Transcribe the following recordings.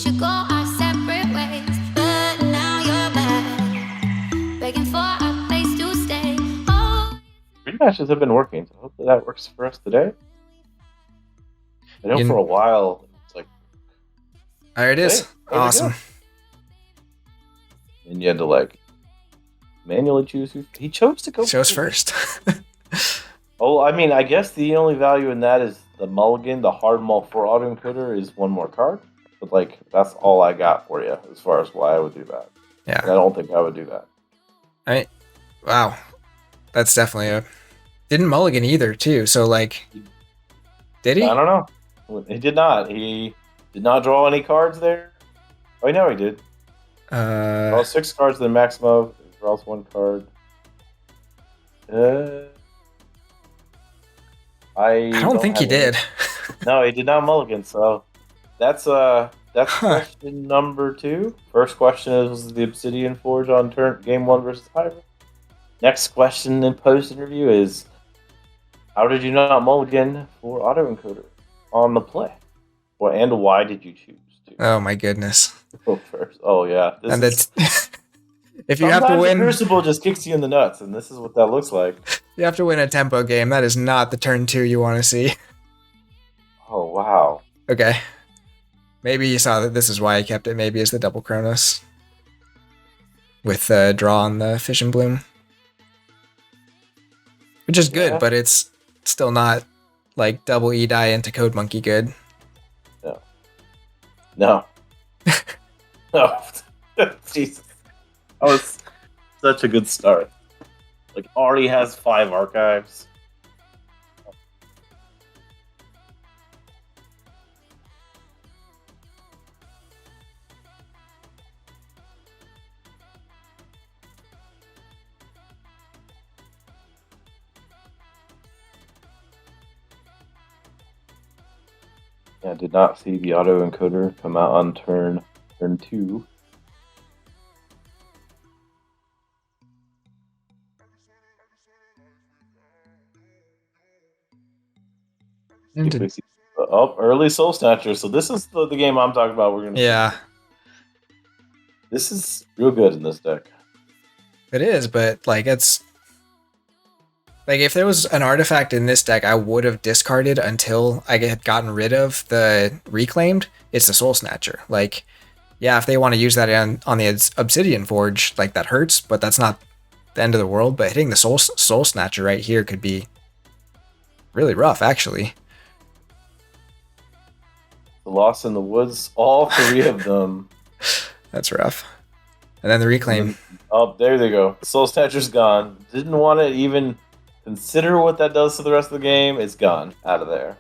should go our separate ways, but now you're back, begging for a place to stay. Oh, Green matches have been working, so hopefully that works for us today. I know for a while it's like there it is. Hey, awesome. And you had to like manually choose who he chose to go. Chose first. Oh, I mean, I guess the only value in that is the mulligan, the hard mull for autoencoder is one more card. But like that's all I got for you as far as why I would do that. Yeah. And I don't think I would do that. Wow. That's definitely a didn't mulligan either too. So like did he? I don't know. He did not. He did not draw any cards there. Oh, no, he did. Draw 6 cards than Maximo. Draws 1 card. I don't think he did. No, he did not mulligan. So that's question number 2. First question is the Obsidian Forge on game 1 versus Hyramgraff. Next question in post interview is how did you not mulligan for autoencoder on the play? Well, and why did you choose to? Oh my goodness. Go first. Oh yeah. And that's if you have to win, the Crucible just kicks you in the nuts, and this is what that looks like. You have to win a tempo game. That is not the turn 2 you want to see. Oh wow. Okay. Maybe you saw that this is why I kept it. Maybe as the double Kronos with draw on the Fish and Bloom, which is good, but it's still not like double E die into Code Monkey good. No. No. Jesus. That was such a good start. Like, already has 5 archives. Yeah, did not see the autoencoder come out on turn 2. Early Soul Snatcher. So this is the game I'm talking about. We're gonna This is real good in this deck. It is, but like it's like if there was an artifact in this deck I would have discarded until I had gotten rid of the Reclaimed, it's the Soul Snatcher. Like, yeah, if they want to use that on the Obsidian Forge, like that hurts, but that's not the end of the world. But hitting the Soul Snatcher right here could be really rough, actually. The Lost in the Woods, all 3 of them. That's rough. And then the Reclaim. Oh, there they go. Soul Snatcher's gone. Didn't want to even consider what that does to the rest of the game. It's gone. Out of there.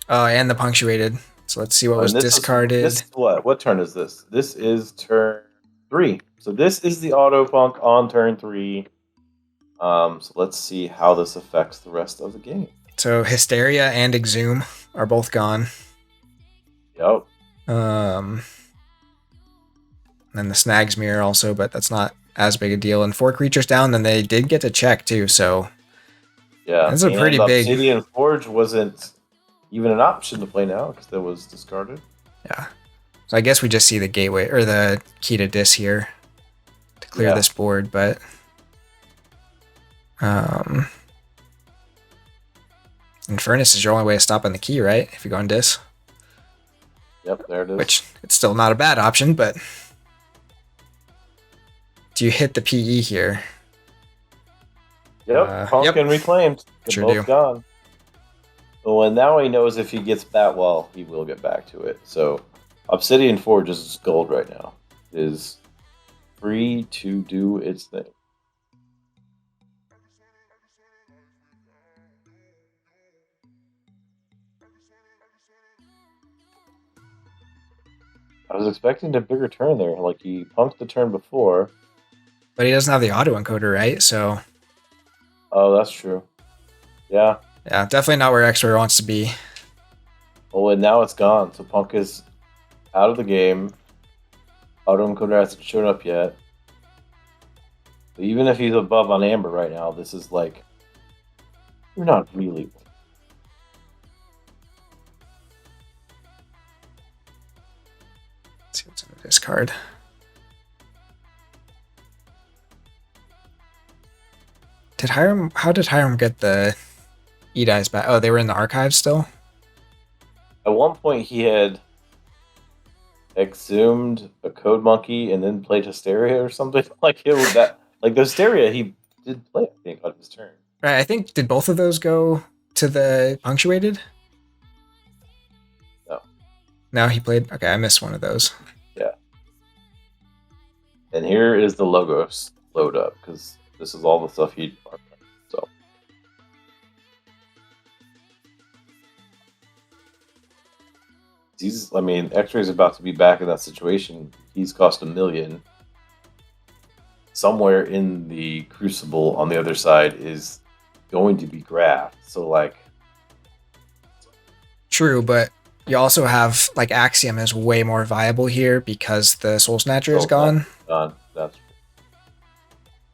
Oh, and the Punctuated. So let's see what was discarded. This is what? What turn is this? This is turn 3. So this is the auto punk on turn 3. So let's see how this affects the rest of the game. So Hysteria and Exhume are both gone. Yep. And the Snag's Mirror also, but that's not as big a deal. And 4 creatures down, then they did get to check too, so yeah, that's a pretty big. Obsidian Forge wasn't even an option to play now because that was discarded. Yeah. So I guess we just see the gateway or the key to dis here to clear this board, but Infernus is your only way of stopping the key, right? If you go on dis. Yep, there it is. Which it's still not a bad option, but do you hit the PE here? Yep, Punk and Reclaimed. They're both gone. Well, and now he knows if he gets that well, he will get back to it. So Obsidian Forge is gold right now. It is free to do its thing. I was expecting a bigger turn there. Like, he punked the turn before. But he doesn't have the auto-encoder, right? So... Oh, that's true. Yeah. Yeah, definitely not where Xray wants to be. Oh, and now it's gone. So Punk is out of the game. Auto-encoder hasn't shown up yet. But even if he's above on Amber right now, this is like... You're not really... Discard. How did Hiram get the E-Dice back? Oh, they were in the archives still? At one point, he had exhumed a code monkey and then played Hysteria or something like it was that. Like the Hysteria, he did play, I think, on his turn. Right, I think, did both of those go to the punctuated? No. No, he played. Okay, I missed one of those. Yeah. And here is the logos load up because this is all the stuff he. So. Xray's about to be back in that situation. He's cost $1 million. Somewhere in the Crucible on the other side is going to be graphed. So, like. True, but you also have, like, Axiom is way more viable here because the Soul Snatcher is gone. That's true.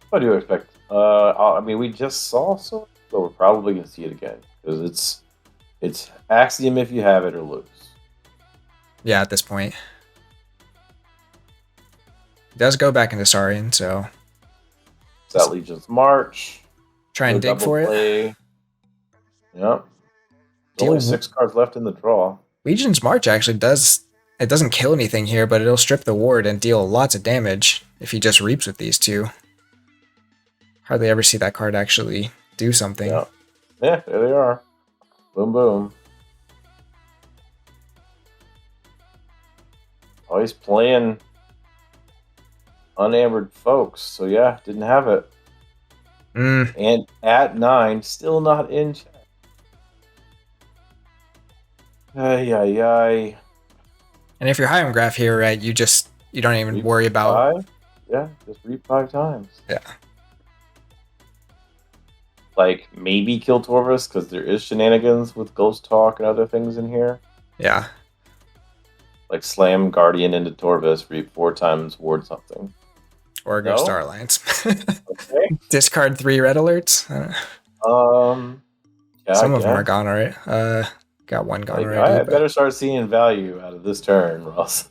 What do you expect? We just saw so, but we're probably going to see it again. Because it's Axiom if you have it or lose. Yeah, at this point. It does go back into Saurian, so. Is that Legion's March? Try and dig for play. it. Yep. There's only 6 cards left in the draw. Legion's March actually does. It doesn't kill anything here, but it'll strip the ward and deal lots of damage if he just reaps with these two. Hardly ever see that card actually do something. Yeah, there they are. Boom, boom. Oh, he's playing unambered folks, so yeah, didn't have it. And at 9, still not in check. Ay. And if you're Hyramgraff here, right, you don't even worry about. 5? Yeah, just read 5 times. Yeah. Like, maybe kill Torvus, because there is shenanigans with Ghost Talk and other things in here. Yeah. Like, slam Guardian into Torvus, read 4 times, ward something. Or go Star Alliance. Okay. Discard 3 red alerts. Yeah, some of them are gone already. Got one gone already. I better start seeing value out of this turn, Ross.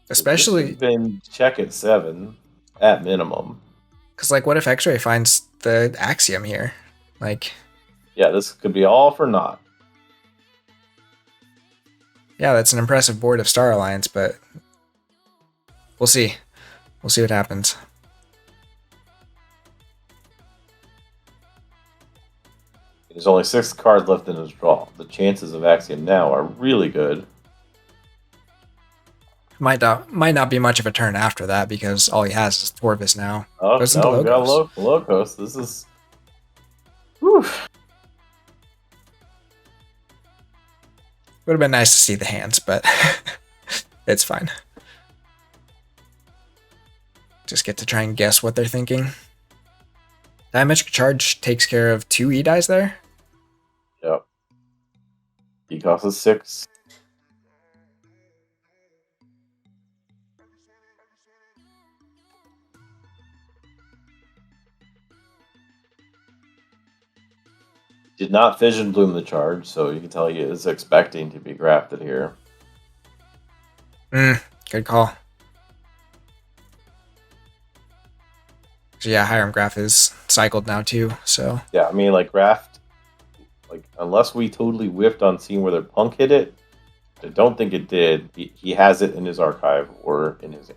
Especially been check at 7 at minimum. Because, like, what if Xray finds the Axiom here? Like, yeah, this could be all for naught. Yeah, that's an impressive board of Star Alliance, but we'll see. We'll see what happens. There's only 6 cards left in his draw. The chances of Axiom now are really good. Might not be much of a turn after that because all he has is Torvus now. Oh, no, we got Locos. This is... Whew. Would have been nice to see the hands, but it's fine. Just get to try and guess what they're thinking. Diametric Charge takes care of 2 E-Dies there? Yep. He costs 6. Did not Fission Bloom the charge, so you can tell he is expecting to be grafted here. Good call. So yeah, Hyramgraff is cycled now too, so... Yeah, I mean, like, graft... Like, unless we totally whiffed on seeing whether Punk hit it, I don't think it did. He has it in his archive or in his...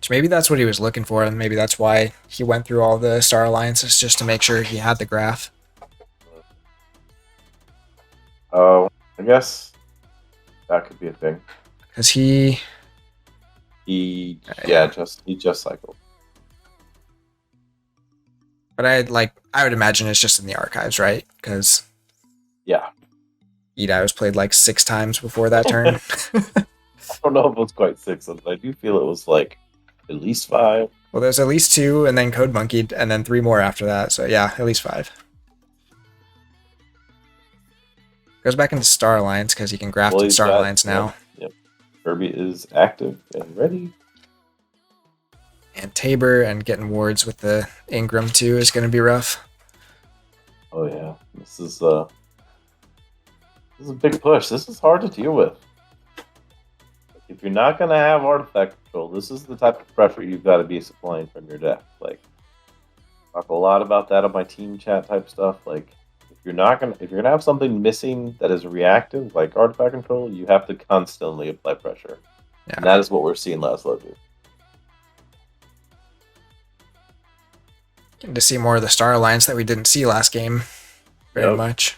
Maybe that's what he was looking for, and maybe that's why he went through all the Star Alliances, just to make sure he had the graph. Oh, I guess that could be a thing. Because he just cycled. But I would imagine it's just in the archives, right? Because yeah, E-Die was played like 6 times before that turn. I don't know if it was quite 6, but I do feel it was like at least 5. Well, there's at least 2, and then Code Monkeyed, and then 3 more after that. So yeah, at least 5. Goes back into Star Alliance because he can graft in Star Alliance now. Yep. Kirby is active and ready. And Tabor and getting wards with the Ingram too is going to be rough. Oh yeah, this is a big push. This is hard to deal with. if you're not gonna have artifact control, this is the type of pressure you've got to be supplying from your deck. Like, talk a lot about that on my team chat type stuff. Like, if you're gonna have something missing that is reactive, like artifact control, you have to constantly apply pressure. Yeah. And that is what we're seeing last logo. Getting to see more of the Star Alliance that we didn't see last game very much.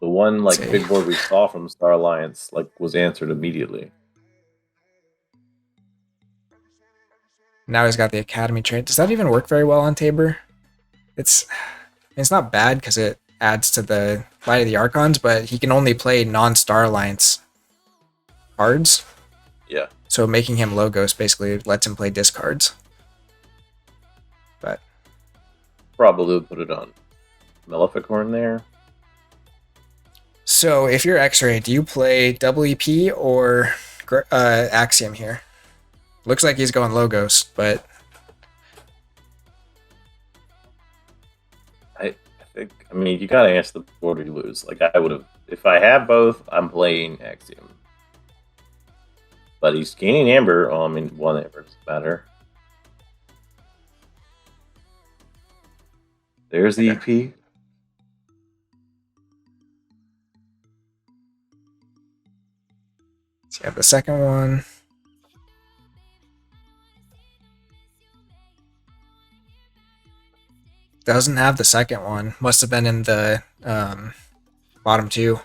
The one big board we saw from Star Alliance was answered immediately. Now he's got the Academy trait. Does that even work very well on Tabor? It's not bad because it adds to the Light of the Archons, but he can only play non-Star Alliance cards. Yeah. So making him Logos basically lets him play discards. But probably would put it on Maleficorn there. So if you're Xray, do you play WP or Axiom here? Looks like he's going Logos, but I think you gotta answer the board or you lose. I would have, if I have both, I'm playing Axiom. But he's gaining Amber. Oh, one Amber doesn't matter. There's the EP. So you have the second one. Doesn't have the second one. Must have been in the bottom two.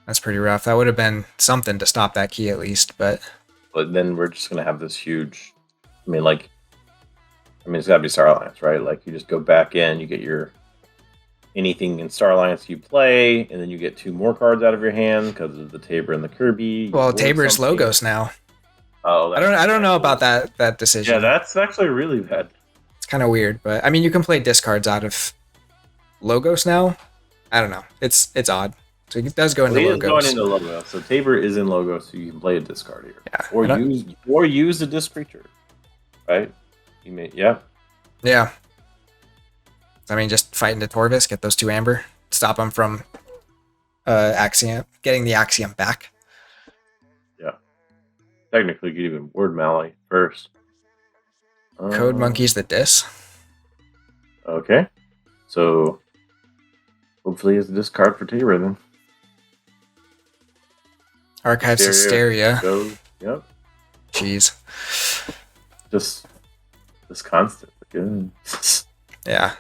That's pretty rough. That would have been something to stop that key at least, but then we're just gonna have this huge. It's gotta be Star Alliance, right? You just go back in, you get your anything in Star Alliance you play, and then you get 2 more cards out of your hand because of the Tabor and the Kirby. Well, Tabor's Logos now. Oh, I don't know about that decision. Yeah, that's actually really bad. It's kind of weird, but you can play discards out of Logos now. I don't know. It's odd. So it does go into He Logos. is going into Logos. So Tabor is in Logos, so you can play a discard here. Yeah. Or use a disc creature. Right? Yeah. Yeah. Just fight into Torvis, get those 2 Amber, stop him from Axiom, getting the Axiom back. Yeah. Technically, you could even Word Mally first. Code Monkey's the Dis. Okay. So, hopefully it's a discard for Tabor then. Archives Hysteria. Yep. Jeez. Just constant. Good. Yeah.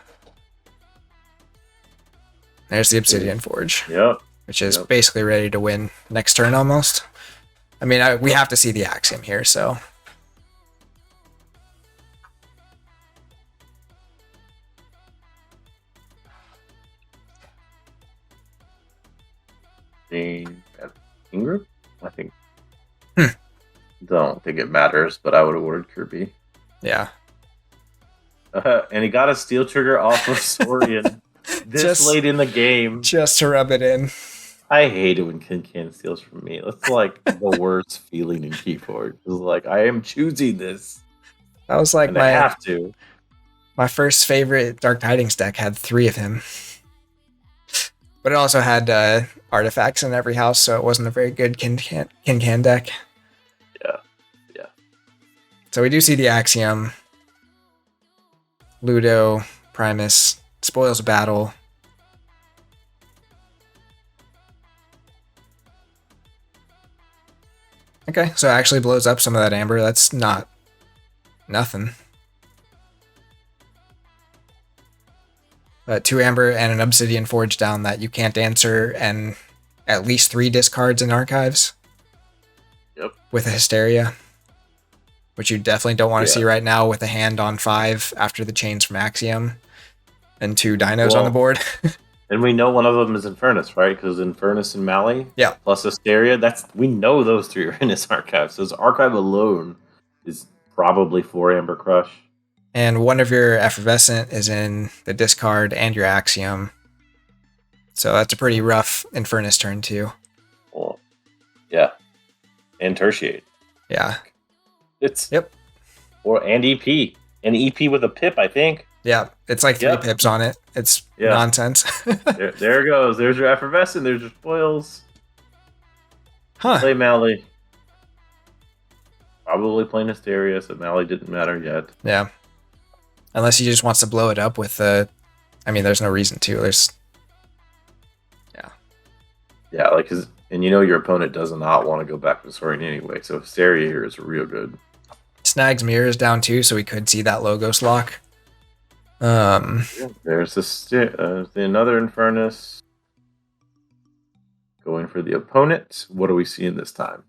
There's the Obsidian Forge. Yep. Which is basically ready to win next turn almost. We have to see the Axiom here, so. Ingram? I think. Don't think it matters, but I would have ordered Kirby. Yeah. And he got a steel trigger off of Saurian late in the game. Just to rub it in. I hate it when Can steals from me. That's the worst feeling in Keyforge. It's I am choosing this. That was I have to. My first favorite Dark Tidings deck had 3 of him. But it also had artifacts in every house, so it wasn't a very good Can deck. Yeah. So we do see the Axiom. Ludo, Primus, Spoils Battle. Okay, so it actually blows up some of that Amber. That's not nothing. 2 Amber and an Obsidian Forge down that you can't answer, and at least 3 discards in Archives. Yep. With a Hysteria. Which you definitely don't want to see right now with a hand on 5 after the chains from Axiom. And 2 dinos on the board. And we know one of them is Infernus, right? Because Infernus and Mally, plus Hysteria, we know those 3 are in his archive. So his archive alone is probably 4 Amber Crush. And one of your Effervescent is in the discard and your Axiom. So that's a pretty rough Infernus turn too. Well, yeah. And Tertiate. Yeah. It's and EP. And EP with a pip, I think. Yeah, it's 3 pips on it. It's nonsense. there it goes. There's your Effervescent. There's your spoils. Huh. Play Mally. Probably playing Hysteria, so Mally didn't matter yet. Yeah. Unless he just wants to blow it up with the. I mean, there's no reason to. There's. Yeah. Yeah, like and you know your opponent does not want to go back to Soaring anyway, so Hysteria here is real good. Snag's mirror is down too, so we could see that Logos lock. There's another Infernus going for the opponent. What are we seeing this time?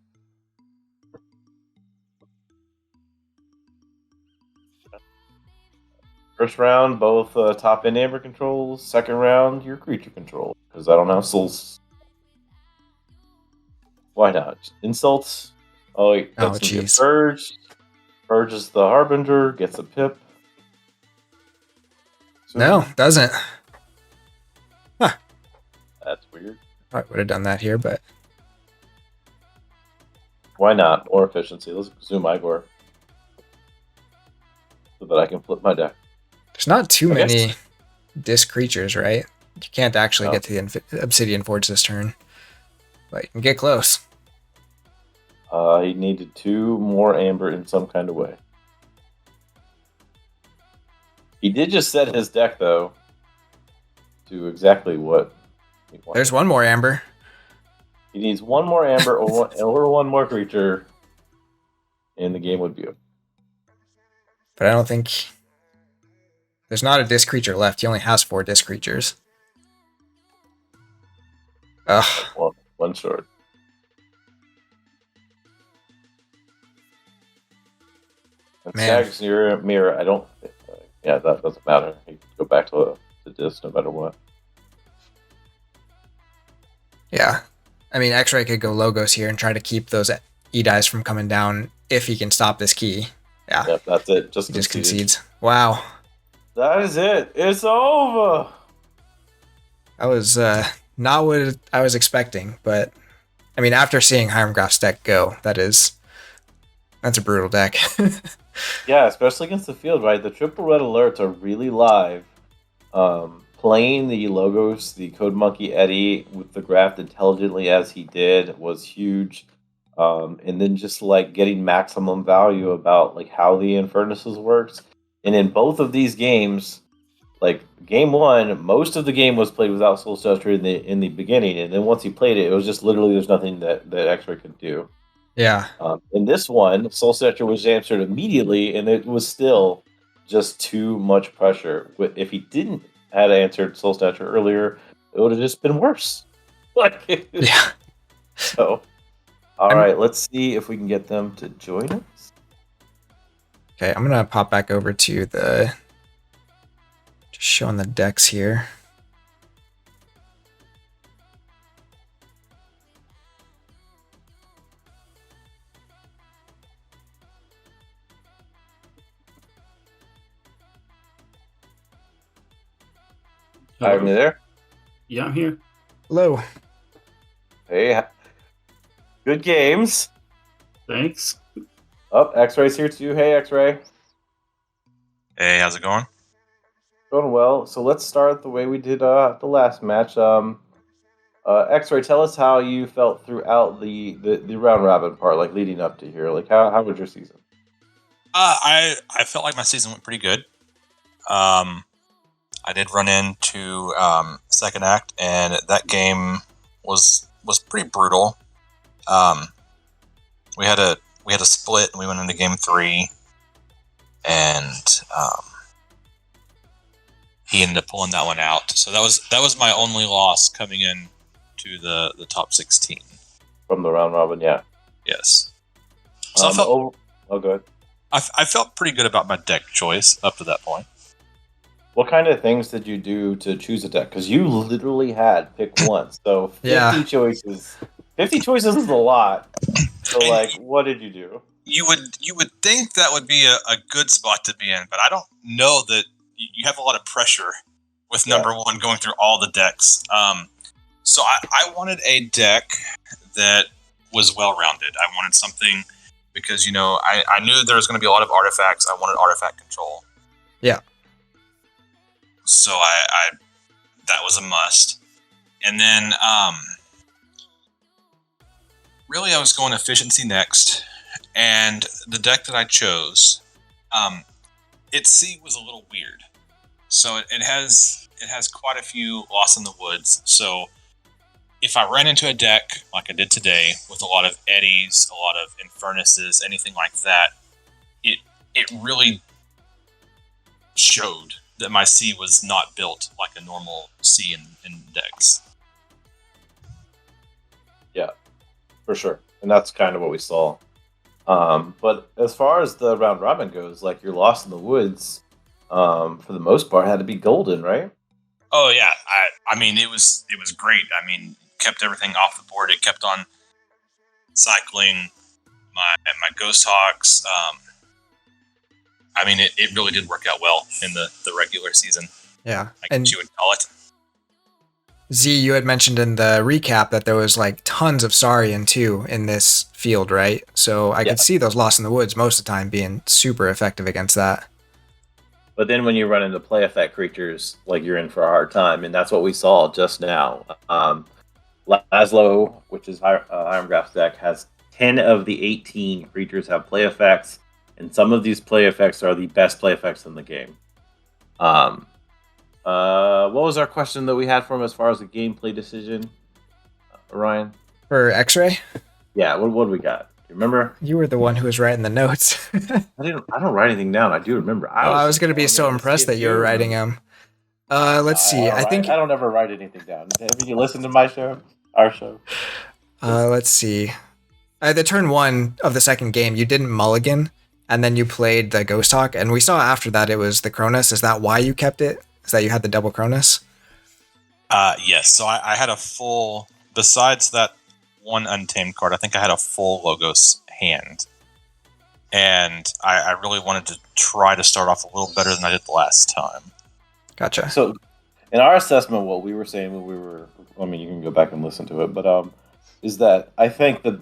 First round, both top and amber controls. Second round, your creature control. Because I don't have souls. Why not? Insults. Oh, wait. That's jeez. Purge. Purge is the Harbinger. Gets a pip. So, No, doesn't. that's weird. Probably would have done that here, but. Why not? More efficiency. Let's zoom Igor. So that I can flip my deck. There's not too many disc creatures, right? You can't actually get to the Obsidian Forge this turn. But you can get close. He needed 2 more amber in some kind of way. He did just set his deck, though, to exactly what he wanted. There's 1 more amber. He needs 1 more amber or 1 more creature, and the game would be over. But I don't think... There's not a disc creature left. He only has 4 disc creatures. Ugh. Well, 1 short. And Snag's mirror, I don't... yeah, that doesn't matter. He can go back to disc no matter what. Yeah. I mean, Xray could go Logos here and try to keep those E-dies from coming down if he can stop this key. Yeah. Yep, that's it. He just concedes. Wow. That is it. It's over. That was not what I was expecting, but I mean, after seeing Hyramgraff's deck go, that's a brutal deck. Yeah, especially against the field, right? The triple red alerts are really live. Playing the Logos, the Code Monkey Eddie with the Graft intelligently as he did was huge. And then just like getting maximum value about like how the Infernuses works. And in both of these games, like game 1, most of the game was played without Soul Stretcher in the beginning, and then once he played it, it was just literally there's nothing that Xray could do. Yeah. In this one, Soul Stretcher was answered immediately, and it was still just too much pressure. If he didn't had answered Soul Stretcher earlier, it would have just been worse. Yeah. So, all right, let's see if we can get them to join us. Okay, I'm gonna pop back over to just showing the decks here. Hi, are you there? Yeah, I'm here. Hello. Hey, good games. Thanks. Oh, X-Ray's here too. Hey, X-Ray. Hey, how's it going? Going well. So let's start the way we did the last match. X-Ray, tell us how you felt throughout the round robin part, like leading up to here. Like how was your season? I felt like my season went pretty good. I did run into second act, and that game was pretty brutal. We had a split, and we went into game 3, and he ended up pulling that one out. So that was my only loss coming in to the top 16 From the round robin, yeah. Yes. So good. I felt pretty good about my deck choice up to that point. What kind of things did you do to choose a deck? Because you literally had pick one, so 50 choices. 50 choices is a lot. So, and like, what did you do? You would think that would be a good spot to be in, but I don't know that you have a lot of pressure with number one going through all the decks. So I wanted a deck that was well-rounded. I wanted something because, I knew there was going to be a lot of artifacts. I wanted artifact control. Yeah. So I that was a must. And then really, I was going efficiency next, and the deck that I chose, its C was a little weird. So it has quite a few Lost in the Woods. So if I ran into a deck like I did today with a lot of eddies, a lot of infernuses, anything like that, it really showed that my C was not built like a normal C in decks. Yeah, for sure. And that's kind of what we saw. But as far as the round robin goes, like you're Lost in the Woods, for the most part, had to be golden, right? Oh yeah, I mean it was great. I mean, kept everything off the board. It kept on cycling my Ghost Hawks. I mean, it really did work out well in the regular season. Yeah. I guess you would call it. Z, you had mentioned in the recap that there was like tons of Saurian too in this field, right? So I could see those Lost in the Woods most of the time being super effective against that. But then when you run into play effect creatures, like you're in for a hard time, and that's what we saw just now. Laszlo, which is Hyramgraff's deck, has 10 of the 18 creatures have play effects, and some of these play effects are the best play effects in the game. What was our question that we had for him as far as the gameplay decision, Ryan? For Xray? Yeah, what do we got? You remember? You were the one who was writing the notes. I don't write anything down. I do remember. I was going to be so impressed that you were writing them. Let's see. I think I don't ever write anything down. Have you listened to my show? Our show? Let's see. The turn 1 of the second game, you didn't mulligan, and then you played the Ghost Hawk, and we saw after that it was the Cronus. Is that why you kept it? Is that you had the double Cronus? Yes. So I had a full, besides that one Untamed card, I think I had a full Logos hand. And I really wanted to try to start off a little better than I did the last time. Gotcha. So, in our assessment, what we were saying I mean, you can go back and listen to it, but is that I think the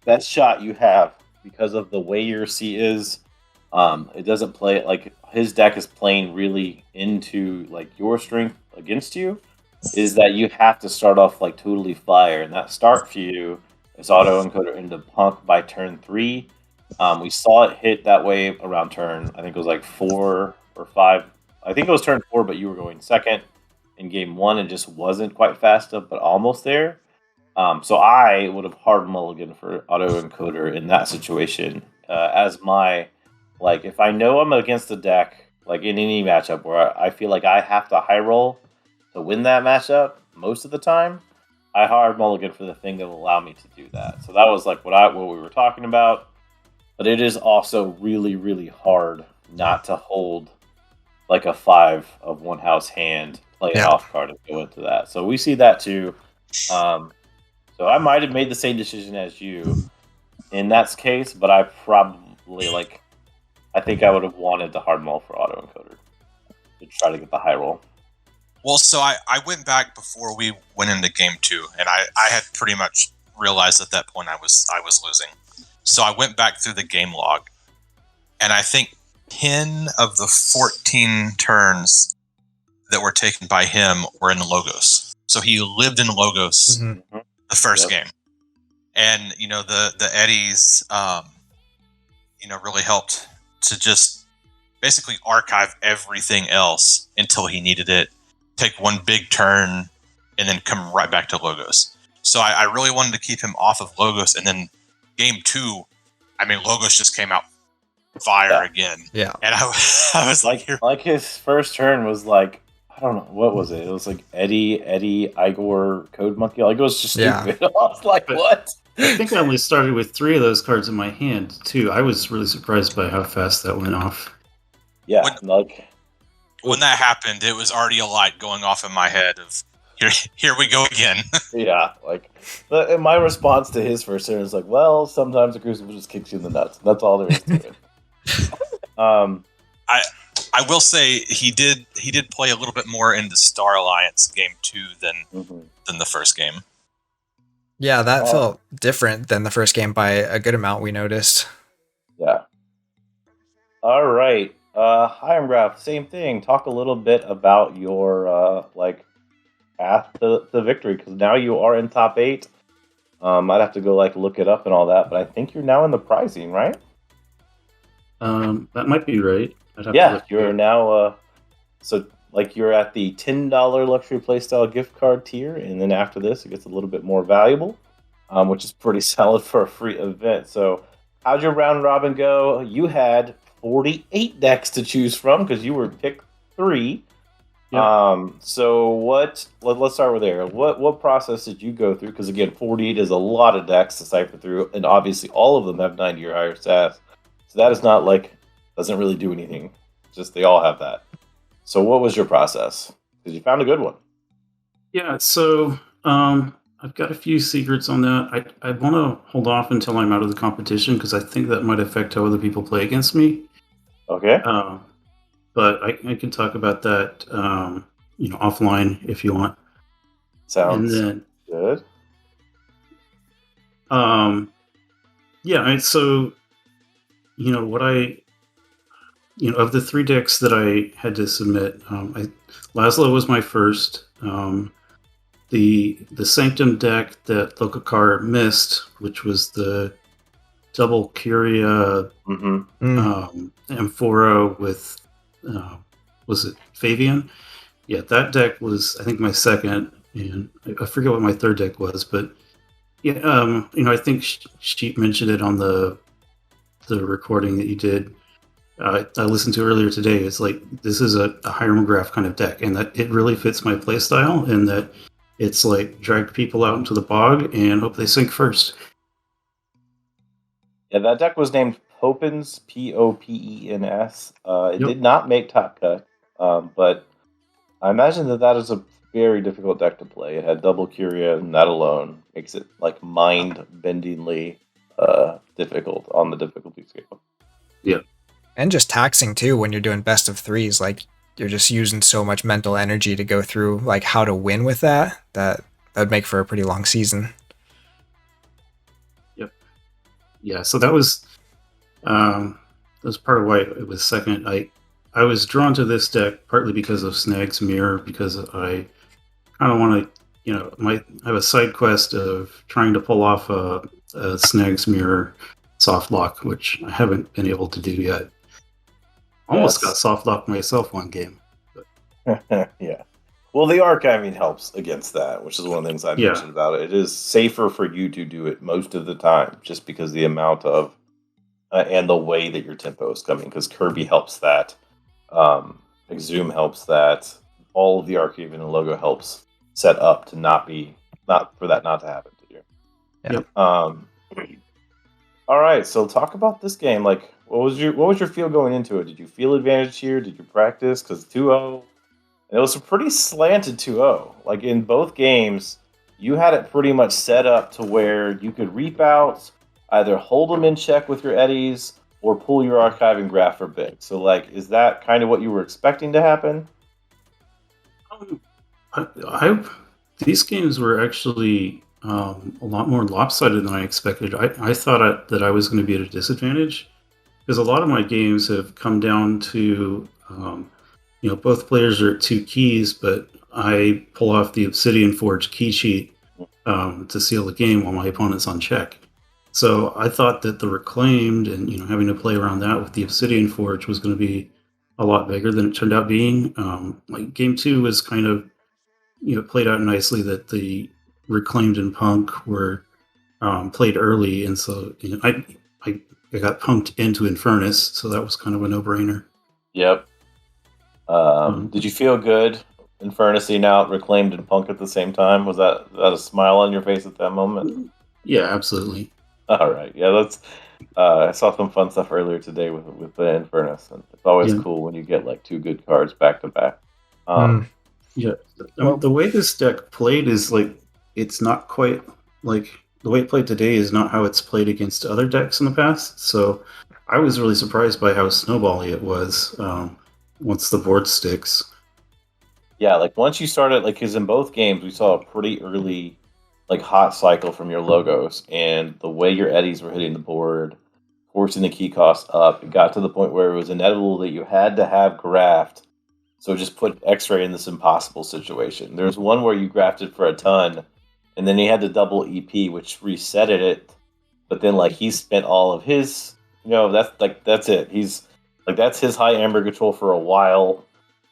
best shot you have, because of the way your C is, it doesn't play like his deck is playing really into like your strength against you, is that you have to start off like totally fire, and that start for you is auto encoder into Punk by turn 3. We saw it hit that way around turn, I think it was like 4 or 5. I think it was turn 4, but you were going second in game 1 and just wasn't quite fast enough, but almost there. So I would have hard mulligan for auto encoder in that situation as my, like, if I know I'm against a deck, like in any matchup where I feel like I have to high roll to win that matchup most of the time, I hard mulligan for the thing that will allow me to do that. So that was like what we were talking about. But it is also really, really hard not to hold like a 5 of one house hand, play an off card and go into that. So we see that too. So I might have made the same decision as you in that case, but I probably I think I would have wanted the hard mull for auto encoder to try to get the high roll. Well, so I went back before we went into game 2, and I had pretty much realized at that point I was losing. So I went back through the game log, and I think 10 of the 14 turns that were taken by him were in Logos. So he lived in Logos the first game. And, the Eddies, really helped to just basically archive everything else until he needed it, take one big turn, and then come right back to Logos. So I really wanted to keep him off of Logos, and then game 2, I mean, Logos just came out fire again. Yeah. And I was like his first turn was like, I don't know, what was it? It was like Eddie, Igor, Code Monkey. Like, it was just stupid. I was like, what? I think I only started with 3 of those cards in my hand, too. I was really surprised by how fast that went off. Yeah, when that happened, it was already a light going off in my head of, here we go again. Yeah, and my response to his first turn is like, well, sometimes the Crucible just kicks you in the nuts. That's all there is to it. I will say he did play a little bit more in the Star Alliance game 2 than the first game. Yeah, that felt different than the first game by a good amount, we noticed. Yeah. All right. Hyramgraff, same thing. Talk a little bit about your path to victory, because now you are in top 8. I'd have to go look it up and all that, but I think you're now in the pricing, right? That might be right. I'd have to Yeah, look you're it up. now. So you're at the $10 luxury playstyle gift card tier, and then after this, it gets a little bit more valuable, which is pretty solid for a free event. So, how'd your round robin go? You had 48 decks to choose from because you were picked 3. Yep. So let's start with there. What process did you go through? Because again, 48 is a lot of decks to cipher through, and obviously all of them have 90 or higher stats. So that is not doesn't really do anything. Just they all have that. So what was your process? Because you found a good one. Yeah, so I've got a few secrets on that. I want to hold off until I'm out of the competition because I think that might affect how other people play against me. Okay. But I can talk about that, offline if you want. Sounds And then, good. so of the 3 decks that I had to submit, Laszlo was my first. The Sanctum deck that Lokakar missed, which was the double Curia Amphora with was it Fabian? Yeah, that deck was I think my second, and I forget what my third deck was, but yeah, I think Sheep mentioned it on the recording that you did. I listened to earlier today. It's like this is a Hyramgraff kind of deck, and that it really fits my playstyle, and that it's like drag people out into the bog and hope they sink first. Yeah, that deck was named Popens, Popens. It did not make top cut, but I imagine that is a very difficult deck to play. It had double Curia, and that alone makes it mind-bendingly difficult on the difficulty scale. Yeah. And just taxing too when you're doing best of 3s. You're just using so much mental energy to go through how to win with that would make for a pretty long season. Yep. Yeah, so that was part of why it was second. I was drawn to this deck partly because of Snag's Mirror, because I kind of want to, might have a side quest of trying to pull off a Snag's Mirror soft lock, which I haven't been able to do yet. Almost got soft locked myself one game. Yeah. Well, the archiving helps against that, which is one of the things I mentioned about it. It is safer for you to do it most of the time, just because the amount of and the way that your tempo is coming. Because Kirby helps that, Exhume helps that. All of the archiving and logo helps set up to not for that not to happen to you. Yeah. Yep. All right, so talk about this game. What was your feel going into it? Did you feel advantage here? Did you practice? Because 2-0, and it was a pretty slanted 2-0. In both games, you had it pretty much set up to where you could reap out, either hold them in check with your eddies, or pull your archiving graph for big. So, is that kind of what you were expecting to happen? These games were actually a lot more lopsided than I expected. I thought that I was going to be at a disadvantage because a lot of my games have come down to, both players are at 2 keys, but I pull off the Obsidian Forge key sheet to seal the game while my opponent's on check. So I thought that the Reclaimed and having to play around that with the Obsidian Forge was going to be a lot bigger than it turned out being. Game 2 was kind of played out nicely that the Reclaimed and Punk were played early, and so I got punked into Infernus, so that was kind of a no-brainer. Yep. Did you feel good Infernusing out Reclaimed and Punk at the same time? Was that a smile on your face at that moment? Yeah, absolutely. All right. Yeah, I saw some fun stuff earlier today with the Infernus, and it's always cool when you get 2 good cards back to back. Yeah, the way this deck played is it's not quite the way it played today is not how it's played against other decks in the past. So I was really surprised by how snowbally it was once the board sticks. Yeah, once you started, because in both games we saw a pretty early hot cycle from your logos, and the way your eddies were hitting the board, forcing the key cost up, it got to the point where it was inevitable that you had to have graft. So just put Xray in this impossible situation. There's one where you grafted for a ton, and then he had the double EP, which resetted it. But then like he spent all of his, that's it. He's like that's his high amber control for a while,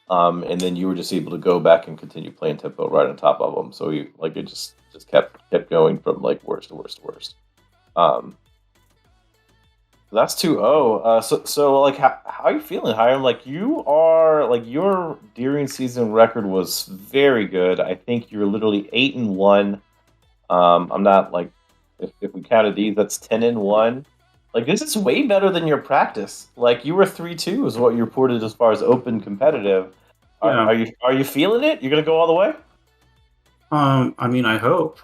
and then you were just able to go back and continue playing tempo right on top of him. So he like it just kept going from like worst to worst to worst. That's 2-0. So like how are you feeling, Hiram? Like you are like your during season record was very good. I think you're literally 8-1. I'm not like if we counted these, that's 10-1. Like this is way better than your practice. Like you were 3-2 is what you reported as far as open competitive. Are you feeling it? You're gonna go all the way? I mean, I hope.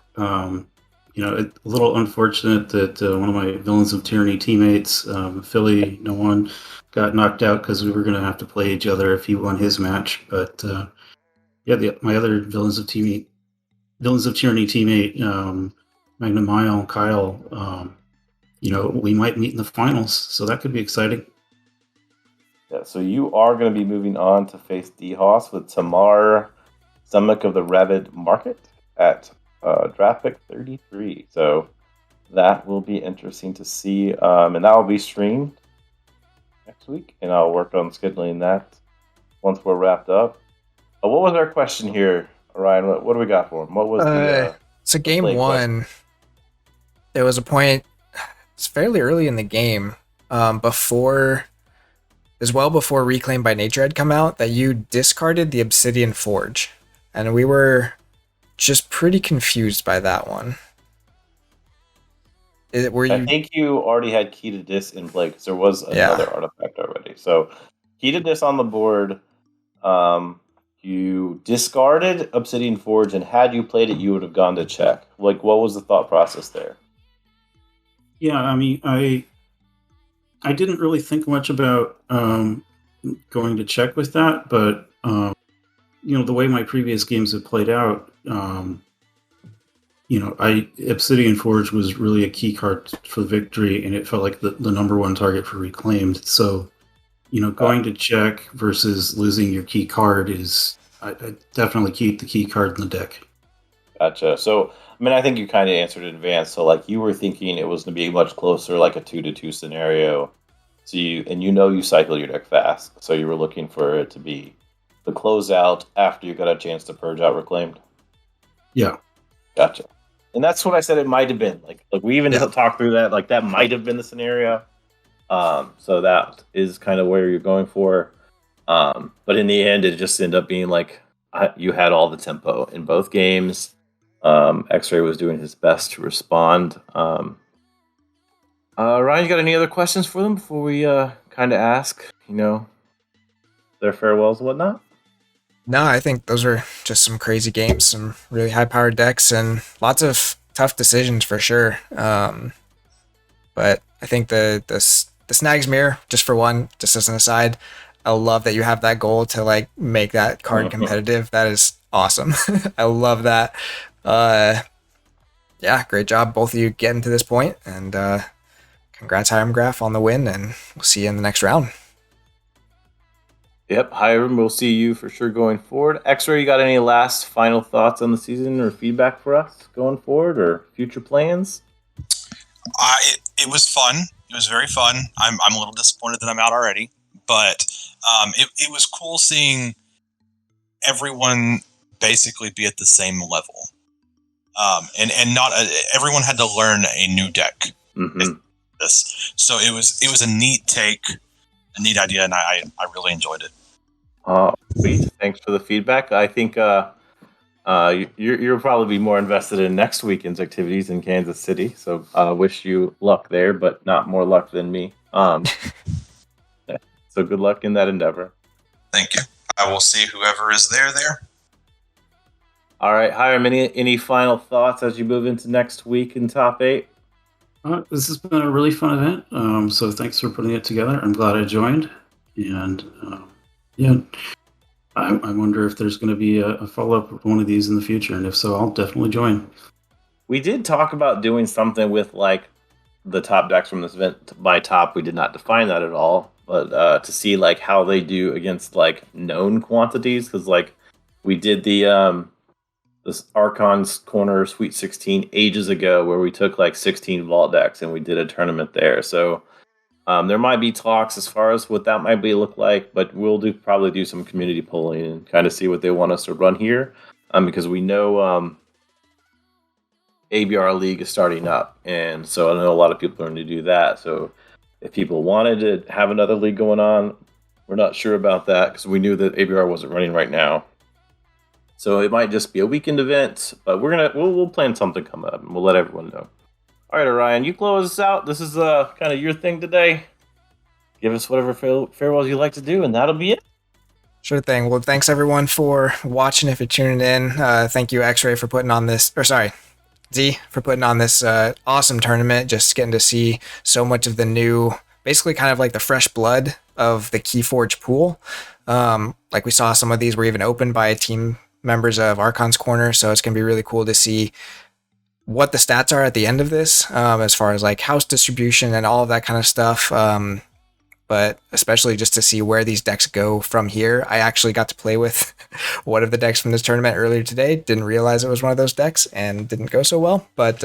It's a little unfortunate that one of my Villains of Tyranny teammates, Philly, no one got knocked out because we were going to have to play each other if he won his match. But my other Villains of Tyranny teammate, Magnum Mile, Kyle, we might meet in the finals, so that could be exciting. Yeah, so you are going to be moving on to face D-Hoss with Tamar, Stomach of the Rabid Market at draft pick 33. So that will be interesting to see. And that will be streamed next week. And I'll work on scheduling that once we're wrapped up. What was our question here, Ryan? What do we got for him? What was so game one, there was a point, it's fairly early in the game, before Reclaim by Nature had come out, that you discarded the Obsidian Forge. And we were just pretty confused by that one. I think you already had Key to Dis in play because there was another artifact already. So Key to Dis on the board. You discarded Obsidian Forge, and had you played it, you would have gone to check. Like, what was the thought process there? Yeah, I mean, I didn't really think much about going to check with that, but the way my previous games have played out, Obsidian Forge was really a key card for victory, and it felt like the number one target for Reclaimed. So, going to check versus losing your key card is, I definitely keep the key card in the deck. Gotcha. So, I mean, I think you kind of answered in advance. So, like, you were thinking it was going to be much closer, like a 2-2 scenario. So you cycle your deck fast. So you were looking for it to be the closeout after you got a chance to purge out Reclaimed. Yeah. Gotcha. And that's what I said it might have been. Like we even talked through that. Like that might have been the scenario. So that is kind of where you're going for. But in the end, it just ended up being like you had all the tempo in both games. Xray was doing his best to respond. Ryan, you got any other questions for them before we kind of ask, their farewells and whatnot? No, I think those were just some crazy games, some really high-powered decks, and lots of tough decisions for sure. But I think the Snags Mirror, just for one, just as an aside, I love that you have that goal to like make that card competitive. That is awesome. I love that. Great job, both of you getting to this point, and congrats, Hyramgraff, on the win, and we'll see you in the next round. Yep, Hiram, we'll see you for sure going forward. Xray, you got any last final thoughts on the season or feedback for us going forward or future plans? It was fun. It was very fun. I'm a little disappointed that I'm out already, but it was cool seeing everyone basically be at the same level. And not everyone had to learn a new deck. Mm-hmm. So it was a neat take, a neat idea, and I really enjoyed it. Sweet. Thanks for the feedback. I think you'll probably be more invested in next weekend's activities in Kansas City. So wish you luck there, but not more luck than me. So good luck in that endeavor. Thank you. I will see whoever is there. All right, Hiram, any final thoughts as you move into next week in Top 8? This has been a really fun event, so thanks for putting it together. I'm glad I joined, and I wonder if there's going to be a follow-up of one of these in the future, and if so, I'll definitely join. We did talk about doing something with like the top decks from this event. By top, we did not define that at all, but to see like how they do against like known quantities, because like we did the this Archons Corner Sweet 16 ages ago, where we took like 16 vault decks and we did a tournament there. So there might be talks as far as what that might be look like, but we'll probably do some community polling and kind of see what they want us to run here, because we know ABR League is starting up, and so I know a lot of people are going to do that. So if people wanted to have another league going on, we're not sure about that because we knew that ABR wasn't running right now. So it might just be a weekend event, but we'll plan something coming up and we'll let everyone know. All right, Orion, you close us out. This is kind of your thing today. Give us whatever farewells you like to do, and that'll be it. Sure thing. Well, thanks everyone for watching. If you're tuning in, thank you Xray for putting on this, Z for putting on this awesome tournament. Just getting to see so much of the new, basically kind of like the fresh blood of the Keyforge pool. Like we saw some of these were even opened by team members of Archon's Corner, so it's gonna be really cool to see what the stats are at the end of this, as far as like house distribution and all of that kind of stuff. But especially just to see where these decks go from here. I actually got to play with one of the decks from this tournament earlier today. Didn't realize it was one of those decks and didn't go so well. But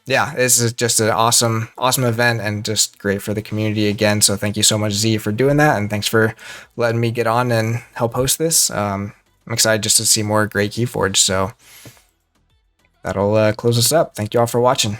yeah, this is just an awesome event and just great for the community again. So thank you so much, Z, for doing that. And thanks for letting me get on and help host this. I'm excited just to see more great Keyforge. So that'll close us up. Thank you all for watching.